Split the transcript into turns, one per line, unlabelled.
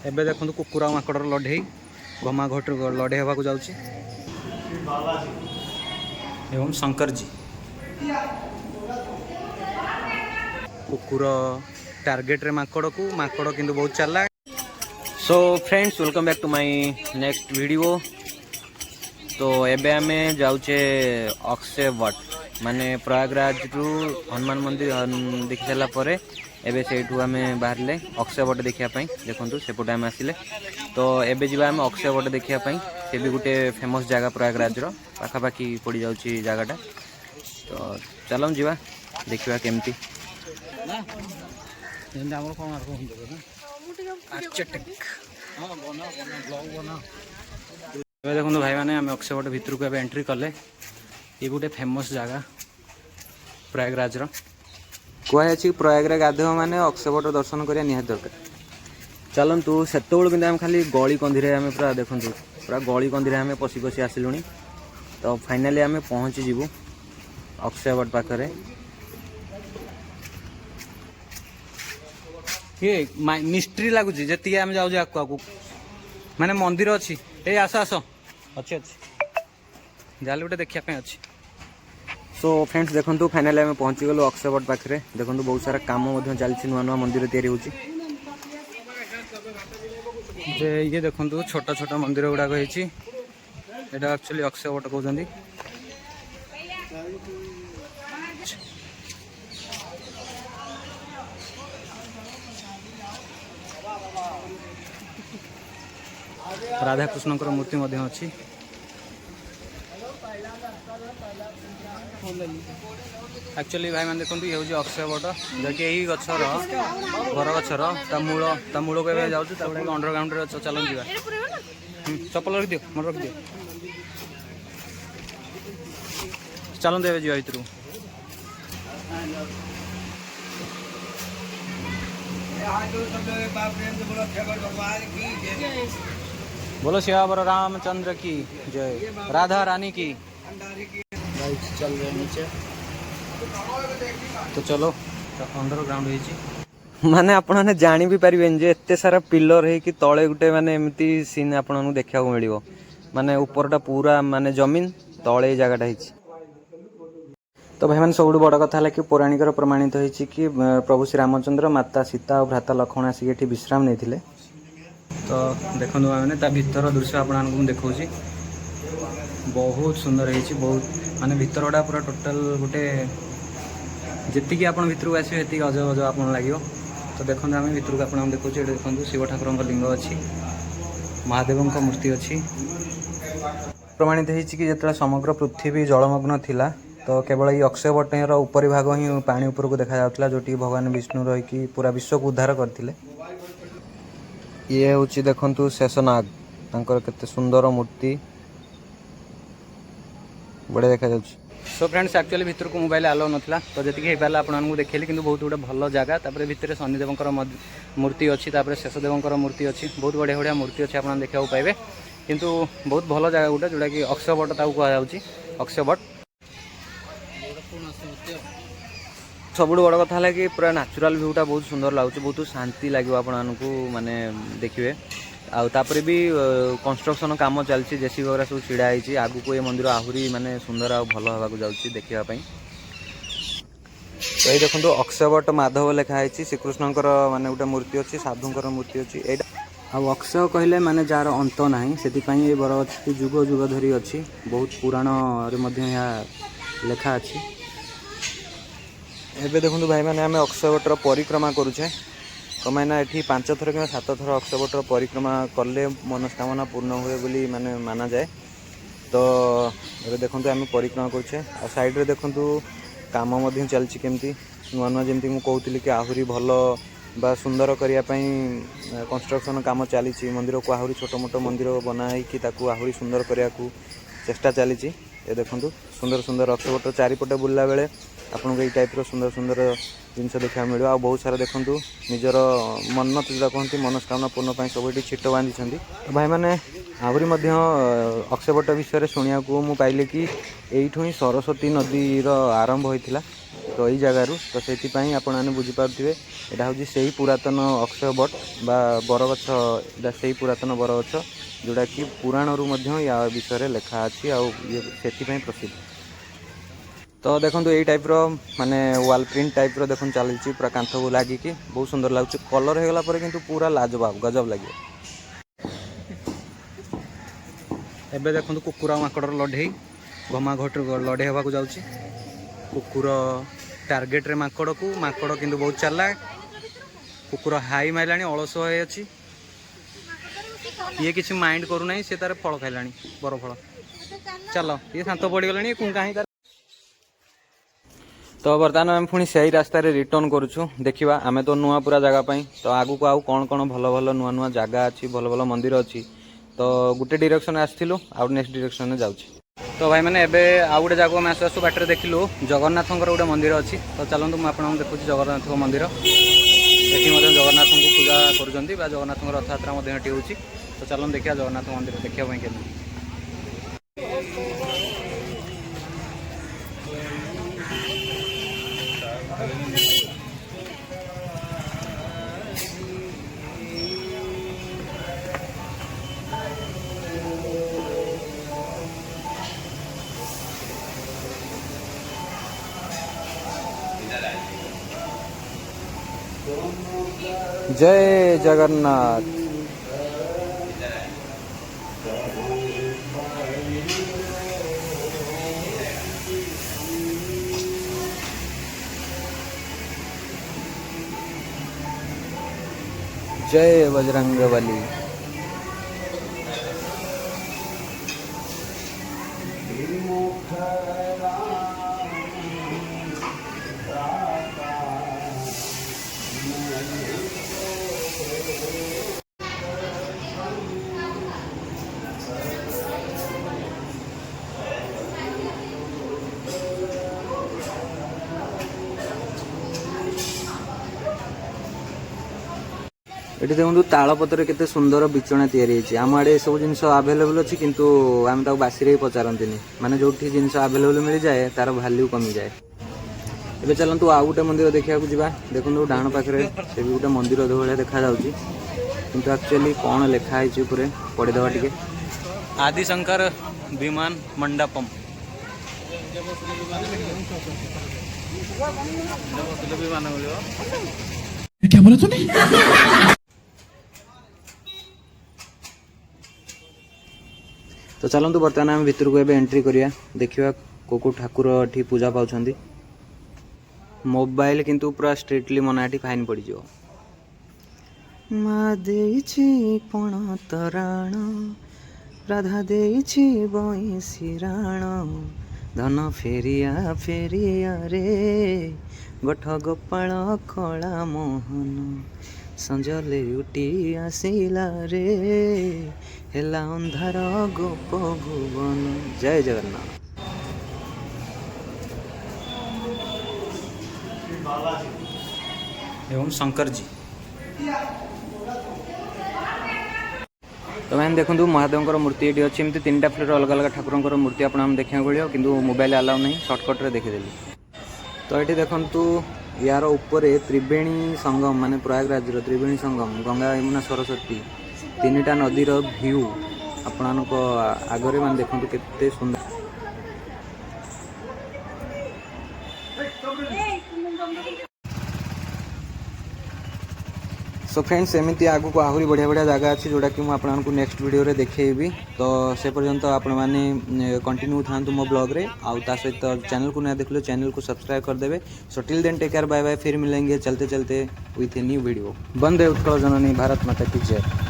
एबे देखो कुकुर माकड़ लड़े घमा घोट लड़े होगा जाऊँगी एवं शंकर जी कुकुर टार्गेट रे माकड़ को माकड़ किंतु बहुत चला। So friends welcome back to my next video. तो एबे आमे जाऊचे अक्षय वट माने प्रयागराज रु हनुमान मंदिर देखि सारा परे एबे सेठू आमे बाहरले अक्षय वट देखिया पई देखंतु सेपटे आमे आसिले। तो एबे जिबा आमे अक्षय वट देखिया पई से भी गोटे फेमस जगह प्रयागराज रो पाखापाखी पड़ी जाउची जगहटा। तो चलम जिबा देखिबा केमती देखो भाई मैंने आम अक्षय वट भितर को एंट्री कले। ये गोटे फेमस जगह प्रयागराज कहुई प्रयागराज गाधो मैंने अक्षय वट दर्शन करिया निहात दरकार। चलतु से खाली गली कंधी आम पूरा देखु पूरा गली कंधी आम पशि पशि आसिलुणी। तो फाइनाली आम पहुँची जीवु अक्षय वट पाखरे। ये मिस्ट्री लगुच जी आम जाऊँ आगू माने मंदिर अच्छी ए आस आस अच्छी अच्छी जाल गोटे देखापी अच्छी। सो फ्रेंड्स देखो फाइनाली आम पहुँची गलु अक्षय वट पाखे। देखो बहुत सारा कम चलती नुआ नुआ मंदिर तैयारी होची। ये देखो छोटा छोटा मंदिर गुड़ाक होती एक्चुअली अक्षय वट कहते। राधाकृष्ण मूर्ति अच्छी। एक्चुअली भाई मैंने देखो ये हूँ अक्षय वट जबकि यही गचर बर गचर ता मूल को जाऊँ अंडरग्राउंड चलन जा चप्पल रख दियो मोर रख दियो चलन देवे जा भर बोलो श्यावर रामचंद्र की जय राधा रानी की। चल रहे नीचे तो चलो अंडरग्राउंड माने आपने जानी भी पारे जे एत सारा पिलर है कि तले गुटे माने एमती सीन आपन देखा मिल माने ऊपरटा पूरा माने जमीन तले जगहटा है। तो भाई मैंने सब बड़ कथा है कि पौराणिक प्रमाणित होती कि प्रभु श्री रामचंद्र माता सीता और भ्राता लक्ष्मण आसिक ये विश्राम नहीं। तो देखो मैंने भीतर दृश्य आपको देखा बहुत सुंदर है बहुत माने भीतरटा पूरा टोटाल गोटे जी आप भर आसो ये अजब अजब आप लगे। तो देखो आम भर को आप देखो ये देखो शिव ठाकुर लिंग अच्छी महादेव मूर्ति अच्छी। प्रमाणित होती कि जो समग्र पृथ्वी जलमग्न थिला तो केवल ये अक्षय वटर उपरी भाग ही पानी उपर को देखा जाता जो भगवान विष्णु रही पूरा विश्व को उद्धार करते। ये हूँ देखु शेषनाग केते सुंदर मूर्ति बढ़िया देखा जाउछि। सो फ्रेंड्स एक्चुअली भीतर को मोबाइल आलो नथिला तो जति के पाला आपन देखैली किंतु बहुत गोटे भल जगह। तापर भीतर शनिदेवंकर मूर्ति अच्छी तापर शेषदेवंकर मूर्ति अच्छी बहुत बढ़िया बढ़िया मूर्ति अच्छी आपन देखा पाइबे किंतु बहुत भल जगह गोटे जोटा कि अक्षय वट ताकू कहुच्छी अक्षय वट। सब बड़ कथा है कि पूरा नेचुरल व्यूटा बहुत सुंदर लगुच बहुत शांति लगे आपको माने देखिए। आउे भी कंस्ट्रक्शन काम चलती जेसीबी वगैरह सब छिड़ा है आगु को ये मंदिर आहरी माने सुंदर आ भल होगा जाऊँगी देखापी। तो ये देखो अक्षय वट माधव लिखाई श्रीकृष्णकर माने गोटे मूर्ति अच्छी साधुंकर मूर्ति अच्छी यहाँ आ अक्षय कहले माने जार अंत ना से बरगछ जुग जुग धरी अच्छी बहुत पुराण यहाँ लेखा अच्छी। एबे देखो भाई मैंने आम अक्षय वटर परिक्रमा करुचे कमायना ये 5 थर कि 7 थर अक्षय वटर परिक्रमा कले मनस्कामना पूर्ण हुए बोली माने माना जाए। तो ये देखो आम परिक्रमा करुचे आ साइड रे देखो काम चलती केमती नुआ नुआ जमी मुझे कहती कि आहरी भल बा सुंदर करने कंस्ट्रक्शन काम चली मंदिर को आहरी छोट मोट मंदिर बनाई आहरी सुंदर करने को चेष्टा चली। ये देखो सुंदर सुंदर अक्षय वटर चारिपटे बुलला बेले आपको ये टाइप सुंदर सुंदर जिनस देखा मिले आ बहुत सारा देखूँ निजर मन्नत जो कहती मनस्कामना पूर्ण सब ये छिट बांधी। तो भाई मैंने आहरी अक्षय वट विषय शुणा को मुझे पाइली कि यू ही सरस्वती नदीर आरंभ होता तो यही जगार तो से आपने बुझीपे यहाँ हूँ से पुरातन अक्षय बट बा बरगछ से पुरातन बरगछ जोटा कि पुराण या विषय लेखा अच्छी से प्रसिद्ध। तो देखो यही टाइप माने वाल प्रिंट टाइप देखो चलती पूरा कांथ को लगिकी बहुत सुंदर लगुच कलर हो गला कि पूरा लाजवाब गजब लगे। एबे देखो कुकुर माकड़ लड़े घमाघट लड़े होगा जाऊँगी कुकुर टार्गेट रे माकड़ को माकड़ किंतु बहुत चालाक कुकुर हाई माइलानी अलस अच्छी ये किसी माइंड करूना सी तार फल खाइला बर फल चलो ये शांत पड़गला कहीं। तो बर्तमान आम पुणी से रास्त रिटर्न करुचु देखा आम तो नुआ पूरा जगह तो आगु को आउ कौन कौन भल भल नुआ नुआ जगह अच्छी भल भल मंदिर अच्छी तो गोटे डायरेक्शन आसलु आउ नेक्स्ट डायरेक्शन जाऊँ। तो भाई मैंने एबे आउ गोटे जगह आसु आसु बाटर देखिलु जगन्नाथ गोटे मंदिर अच्छी तो चलतु मुझे देखुँ जगन्नाथ मंदिर ये जगन्नाथ को पूजा कर जगन्नाथ रथयात्रा ये हूँ तो चलते देखिए जगन्नाथ मंदिर देखा के जय जगन्नाथ। जय बजरंगबली। ये देखो तालपत्र केते सुंदर बिचना या आम आड़े सब जिन आवेलेबल अच्छी किंतु आम बासी पचारती माने जो जिन आवेलेबल मिल जाए तार भैल्यू कमी जाए। एबे चलतु आउ गोटे मंदिर देखा जा देखो डाण पाखे से भी गोटे मंदिर भाया देखा जाऊँगी किंतु एक्चुअली कौन लिखाई पढ़ीदवा टे आदिशंकर विमान मंडपम क्या बोला तूने? तो चलतु बर्तमान आम भितर को एबे एंट्री करिया देखिया को ठाकुर एठी पूजा पाउछंदी मोबाइल किंतु पूरा स्ट्रिक्टली मना एठी फाइन पड़ी जो मा देछि पण तराण राधा देछि बइसी राण धन फेरिया फेरिया रे गोठ गोपाल कला मोहन संजले उठी आसिला रे हेला अंधार गोप भुवन। जय जगन्नाथ। एवं शंकर जी तो मैंने देखो महादेव मूर्ति ये अच्छी एमती 3टा फ्लोर अलग अलग ठाकुर मूर्ति आप देखा मिले कि मोबाइल अलाउ नहीं सर्टकट रे देखीदेली। तो ये देखु यार ऊपर त्रिवेणी संगम माने प्रयागराज त्रिवेणी संगम गंगा यमुना सरस्वती 3टा नदीर व्यू आपण आगरे मान देखो केते सुंदर। सो फ्रेंड्स एमती आगु को आहरी बढ़िया बढ़िया जगह अच्छी जोटा कि मुझे नेक्स्ट वीडियो रे देखेबी तो से पर्यंत आपण माने कंटिन्यू थांतु मो ब्लॉग रे आउ ता सहित चैनल को नया देखलो चैनल को सब्सक्राइब कर देबे। So till then take care bye bye फिर मिलेंगे चलते चलते विथ ए न्यू वीडियो। वंदे उत्कल जननी भारत माता की जय।